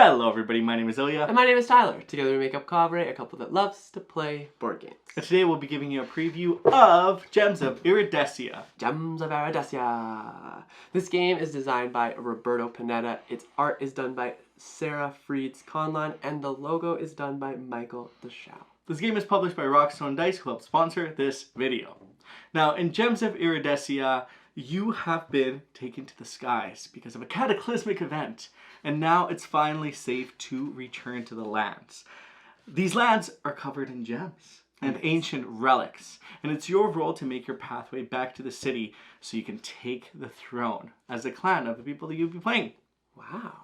Hello everybody, my name is Ilya. And my name is Tyler. Together we make up Kovray, a couple that loves to play board games. And today we'll be giving you a preview of Gems of Iridescia. Gems of Iridescia. This game is designed by Roberto Panetta. Its art is done by Freedz Conlon, and the logo is done by Dashow. This game is published by Rockstone Dice, who helped sponsor this video. Now, in Gems of Iridescia, you have been taken to the skies because of a cataclysmic event, and now it's finally safe to return to the lands. These lands are covered in gems and ancient relics, and it's your role to make your pathway back to the city so you can take the throne as a clan of the people that you'll be playing. Wow.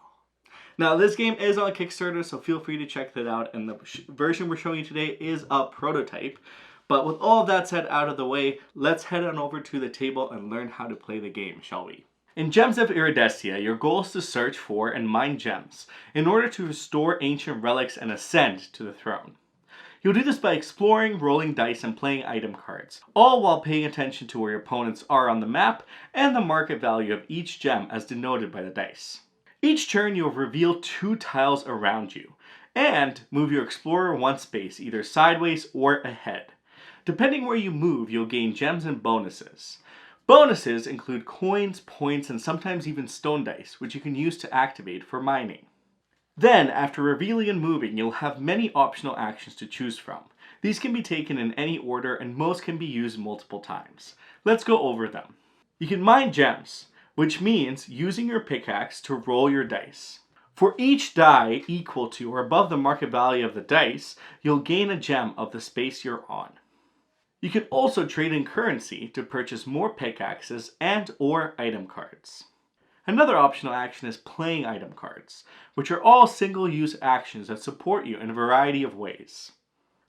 Now, this game is on Kickstarter, so feel free to check that out, and the version we're showing you today is a prototype. But with all of that said out of the way, let's head on over to the table and learn how to play the game, shall we? In Gems of Iridescia, your goal is to search for and mine gems in order to restore ancient relics and ascend to the throne. You'll do this by exploring, rolling dice, and playing item cards, all while paying attention to where your opponents are on the map and the market value of each gem as denoted by the dice. Each turn you'll reveal 2 tiles around you, and move your explorer 1 space, either sideways or ahead. Depending where you move, you'll gain gems and bonuses. Bonuses include coins, points, and sometimes even stone dice, which you can use to activate for mining. Then, after revealing and moving, you'll have many optional actions to choose from. These can be taken in any order, and most can be used multiple times. Let's go over them. You can mine gems, which means using your pickaxe to roll your dice. For each die equal to or above the market value of the dice, you'll gain a gem of the space you're on. You can also trade in currency to purchase more pickaxes and or item cards. Another optional action is playing item cards, which are all single-use actions that support you in a variety of ways.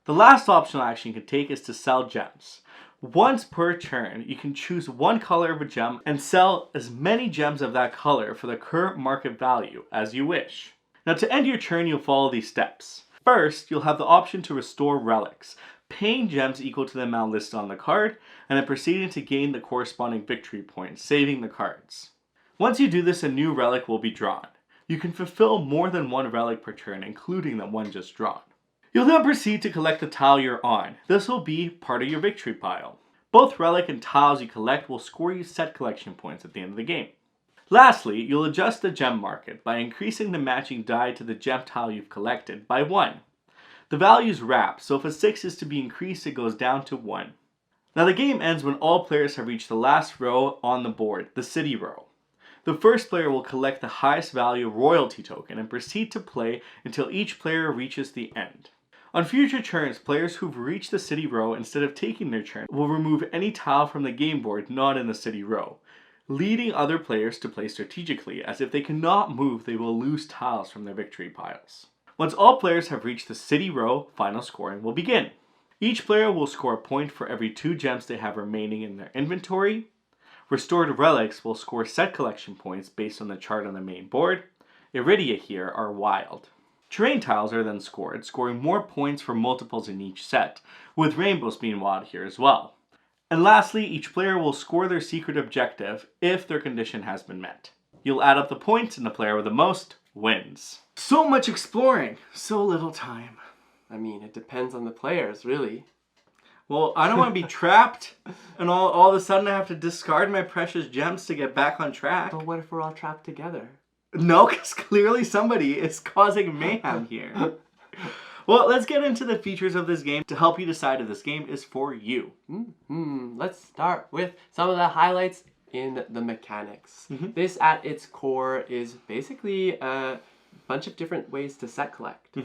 The last optional action you can take is to sell gems. Once per turn, you can choose 1 color of a gem and sell as many gems of that color for the current market value as you wish. Now, to end your turn, you'll follow these steps. First, you'll have the option to restore relics, paying gems equal to the amount listed on the card, and then proceeding to gain the corresponding victory points, saving the cards. Once you do this, a new relic will be drawn. You can fulfill more than 1 relic per turn, including the one just drawn. You'll then proceed to collect the tile you're on. This will be part of your victory pile. Both relic and tiles you collect will score you set collection points at the end of the game. Lastly, you'll adjust the gem market by increasing the matching die to the gem tile you've collected by 1. The value is wrapped, so if a 6 is to be increased, it goes down to 1. Now the game ends when all players have reached the last row on the board, the city row. The first player will collect the highest value royalty token and proceed to play until each player reaches the end. On future turns, players who've reached the city row, instead of taking their turn, will remove any tile from the game board not in the city row, leading other players to play strategically, as if they cannot move, they will lose tiles from their victory piles. Once all players have reached the city row, final scoring will begin. Each player will score a point for every 2 gems they have remaining in their inventory. Restored relics will score set collection points based on the chart on the main board. Iridia here are wild. Terrain tiles are then scored, scoring more points for multiples in each set, with rainbows being wild here as well. And lastly, each player will score their secret objective if their condition has been met. You'll add up the points, and the player with the most wins. So much exploring, so little time. I mean, it depends on the players, really. Well, I don't want to be trapped and all of a sudden I have to discard my precious gems to get back on track. But what if we're all trapped together? No, because clearly somebody is causing mayhem here. Well, let's get into the features of this game to help you decide if this game is for you. Let's start with some of the highlights in the mechanics. This, at its core, is basically a bunch of different ways to set collect.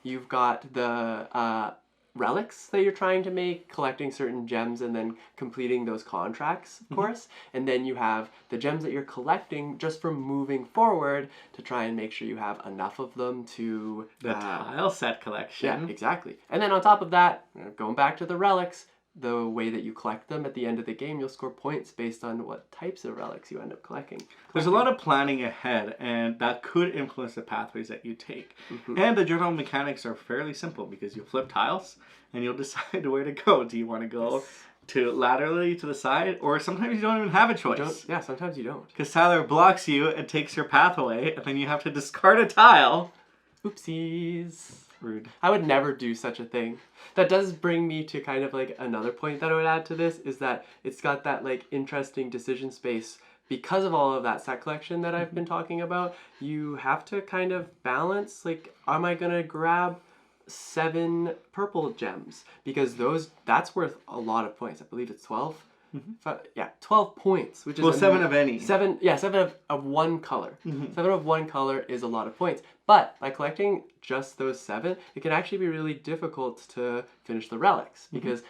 You've got the relics that you're trying to make, collecting certain gems and then completing those contracts, of course. And then you have the gems that you're collecting just from moving forward to try and make sure you have enough of them to... The tile set collection. Yeah, exactly. And then on top of that, going back to the relics, the way that you collect them at the end of the game, you'll score points based on what types of relics you end up collecting. There's a lot of planning ahead, and that could influence the pathways that you take. And the general mechanics are fairly simple because you flip tiles and you'll decide where to go. Do you want to go to laterally to the side, or sometimes you don't even have a choice? Sometimes you don't. Because Tyler blocks you and takes your path away, and then you have to discard a tile Oopsies. Rude. I would never do such a thing. That does bring me to kind of like another point that I would add to this is that it's got that like interesting decision space because of all of that set collection that I've been talking about. You have to kind of balance, like, am I gonna grab 7 purple gems? Because that's worth a lot of points. I believe it's 12. 12 points, which is well, 7 of any. 7 of one color. 7 of one color is a lot of points. But by collecting just those 7, it can actually be really difficult to finish the relics because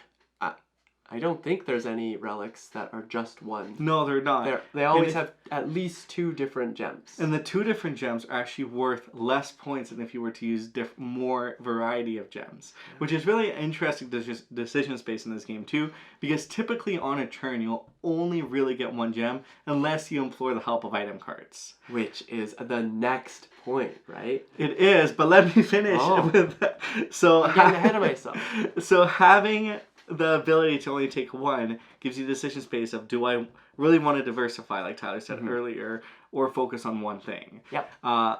I don't think there's any relics that are just one. No, they're not. They always have at least 2 different gems. And the 2 different gems are actually worth less points than if you were to use more variety of gems. Which is really interesting decision space in this game too, because typically on a turn you'll only really get 1 gem unless you implore the help of item cards. Which is the next point, right? It is, but let me finish with that. So I'm getting ahead of myself. So having the ability to only take 1 gives you decision space of, do I really want to diversify, like Tyler said earlier, or focus on one thing? Yep.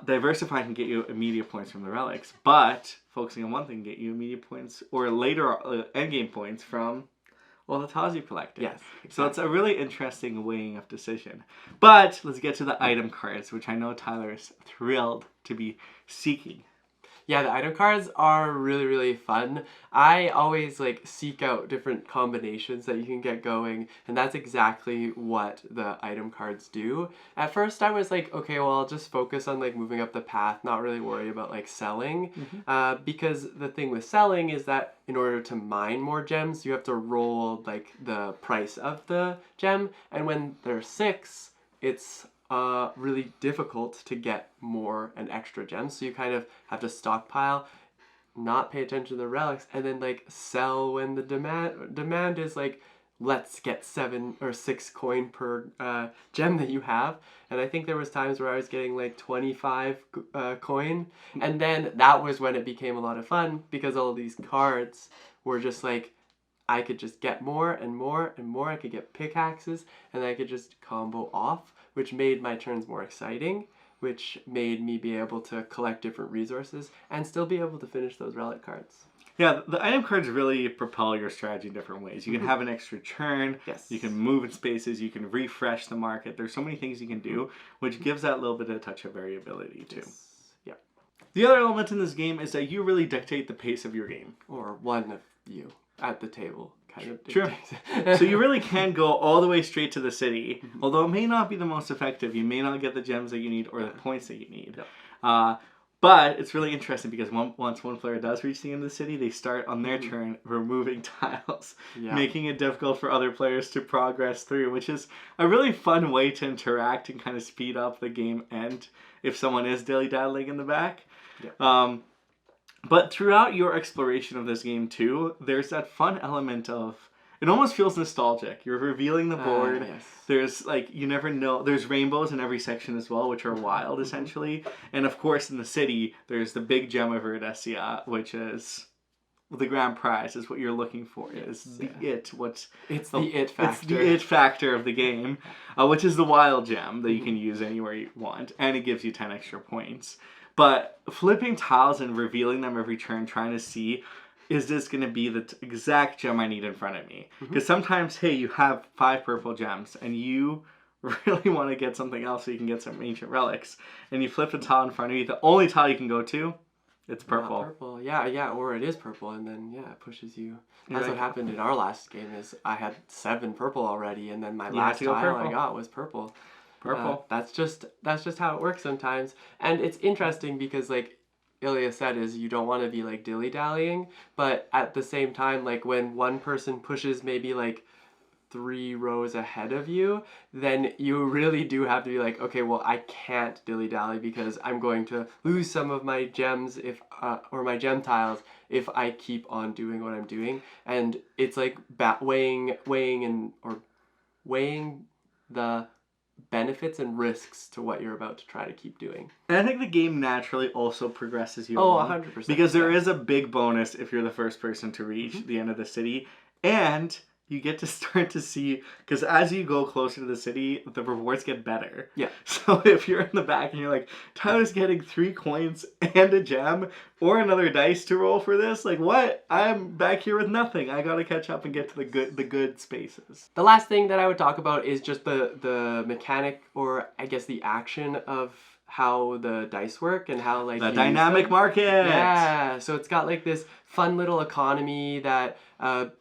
Diversify can get you immediate points from the relics, but focusing on one thing can get you immediate points or later endgame points from all the tiles you've collected. Yes. Exactly. So it's a really interesting weighing of decision. But let's get to the item cards, which I know Tyler is thrilled to be seeking. Yeah, the item cards are really, really fun. I always like seek out different combinations that you can get going, and that's exactly what the item cards do. At first I was like, okay, well, I'll just focus on like moving up the path, not really worry about like selling. Because the thing with selling is that in order to mine more gems, you have to roll like the price of the gem, and when there's 6, it's really difficult to get more and extra gems, so you kind of have to stockpile, not pay attention to the relics, and then like sell when the demand is like, let's get 7 or 6 coin per gem that you have. And I think there was times where I was getting like 25 coin, and then that was when it became a lot of fun because all of these cards were just like, I could just get more and more and more. I could get pickaxes and I could just combo off, which made my turns more exciting, which made me be able to collect different resources and still be able to finish those relic cards. Yeah, the item cards really propel your strategy in different ways. You can have an extra turn, you can move in spaces, you can refresh the market. There's so many things you can do, which gives that little bit of touch of variability too. Yeah. The other element in this game is that you really dictate the pace of your game. Or one of you at the table kind of dictates. So you really can go all the way straight to the city, although it may not be the most effective. You may not get the gems that you need or the points that you need. But it's really interesting because once one player does reach the end of the city, they start on their turn removing tiles, making it difficult for other players to progress through, which is a really fun way to interact and kind of speed up the game end if someone is dilly-daddling in the back. But throughout your exploration of this game too, there's that fun element of, it almost feels nostalgic. You're revealing the board. There's like, you never know, there's rainbows in every section as well, which are wild essentially. And of course in the city, there's the big Gem of Iridescia, which is the grand prize, is what you're looking for. It's the it factor. It's the it factor of the game, which is the wild gem that you can use anywhere you want. And it gives you 10 extra points. But flipping tiles and revealing them every turn, trying to see, is this going to be the exact gem I need in front of me? Because sometimes, hey, you have 5 purple gems, and you really want to get something else so you can get some ancient relics. And you flip the tile in front of you, the only tile you can go to, it's purple. Not purple. Yeah, or it is purple, and then, it pushes you. That's what happened in our last game, is I had 7 purple already, and then my last tile I got was purple. That's just how it works sometimes. And it's interesting because, like Ilya said, is you don't want to be like dilly-dallying, but at the same time, like when one person pushes maybe like 3 rows ahead of you, then you really do have to be like, okay, well, I can't dilly-dally because I'm going to lose some of my gems or my gem tiles if I keep on doing what I'm doing. And it's like weighing the benefits and risks to what you're about to try to keep doing. And I think the game naturally also progresses you along. 100%. Because there is a big bonus if you're the first person to reach the end of the city. And you get to start to see, because as you go closer to the city, the rewards get better. Yeah. So if you're in the back and you're like, Tyler's getting 3 coins and a gem or another dice to roll for this, like what? I'm back here with nothing. I gotta catch up and get to the good spaces. The last thing that I would talk about is just the mechanic, or I guess the action of how the dice work and how like the dynamic market. Yeah, so it's got like this fun little economy that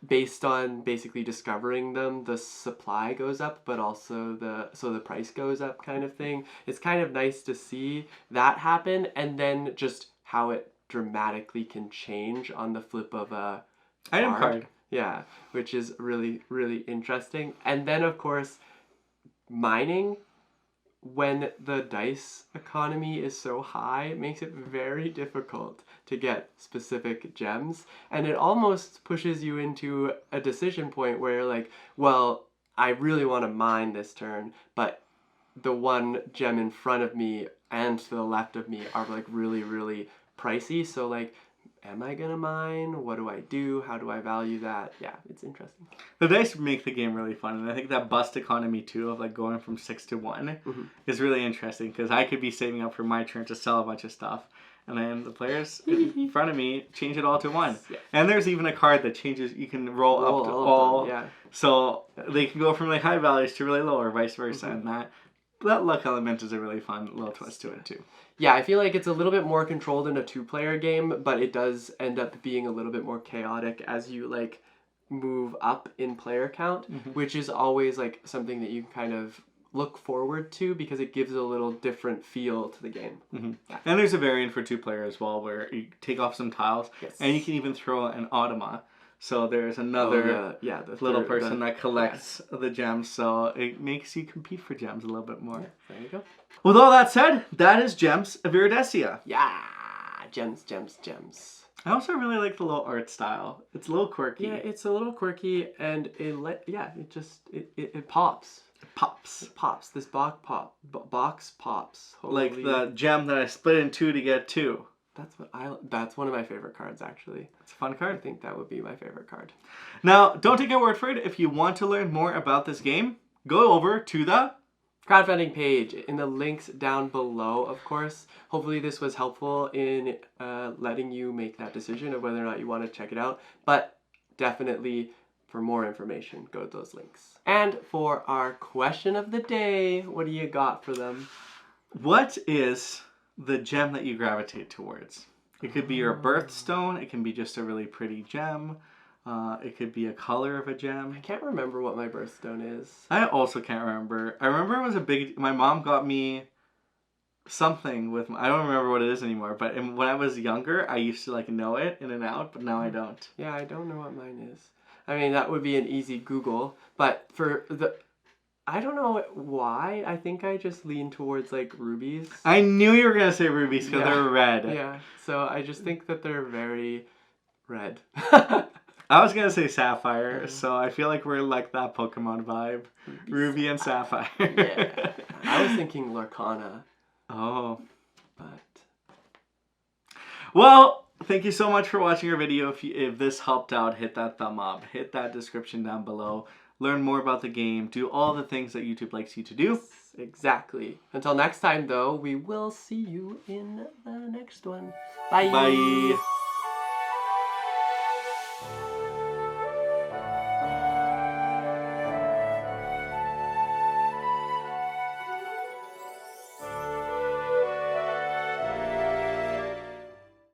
based on basically discovering them, the supply goes up, but also the price goes up kind of thing. It's kind of nice to see that happen, and then just how it dramatically can change on the flip of a item card. Yeah, which is really, really interesting. And then of course, mining, when the dice economy is so high, it makes it very difficult to get specific gems. And it almost pushes you into a decision point where you're like, well, I really want to mine this turn, but the one gem in front of me and to the left of me are like really, really pricey. So like, am I gonna mine? What do I do? How do I value that? Yeah, it's interesting. The dice make the game really fun, and I think that bust economy too of like going from 6 to 1 is really interesting, because I could be saving up for my turn to sell a bunch of stuff, and then the players in front of me change it all to 1. Yeah. And there's even a card that changes. You can roll up to all. Yeah. So they can go from like high values to really low, or vice versa, and that luck element is a really fun little twist to it too. Yeah, I feel like it's a little bit more controlled in a 2-player game, but it does end up being a little bit more chaotic as you like move up in player count, which is always like something that you kind of look forward to, because it gives a little different feel to the game. Yeah. And there's a variant for 2-player as well, where you take off some tiles, and you can even throw an automa. So there's another little person that collects the gems, so it makes you compete for gems a little bit more. Yeah, there you go. With all that said, that is Gems of Iridescia. Yeah, gems, gems, gems. I also really like the little art style. It's a little quirky. Yeah, it's a little quirky, and it pops. It pops. It pops. This box pops. Holy. Like the gem that I split in 2 to get 2. That's one of my favorite cards, actually. It's a fun card. I think that would be my favorite card. Now, don't take our word for it. If you want to learn more about this game, go over to the crowdfunding page in the links down below, of course. Hopefully this was helpful in letting you make that decision of whether or not you want to check it out. But definitely, for more information, go to those links. And for our question of the day, what do you got for them? What is the gem that you gravitate towards? It could be your birthstone. It can be just a really pretty gem. It could be a color of a gem. I can't remember what my birthstone is. I also can't remember. I remember it was my mom got me something with, I don't remember what it is anymore, but when I was younger, I used to like know it in and out, but now I don't. Yeah, I don't know what mine is. I mean, that would be an easy Google, but I don't know why. I think I just lean towards like rubies. I knew you were going to say rubies because they're red. Yeah, so I just think that they're very red. I was going to say sapphire, so I feel like we're like that Pokemon vibe. Ruby and sapphire. Yeah. I was thinking Lorcana. Oh. But. Well, thank you so much for watching our video. If this helped out, hit that thumb up. Hit that description down below. Learn more about the game. Do all the things that YouTube likes you to do. Exactly. Until next time, though, we will see you in the next one. Bye. Bye.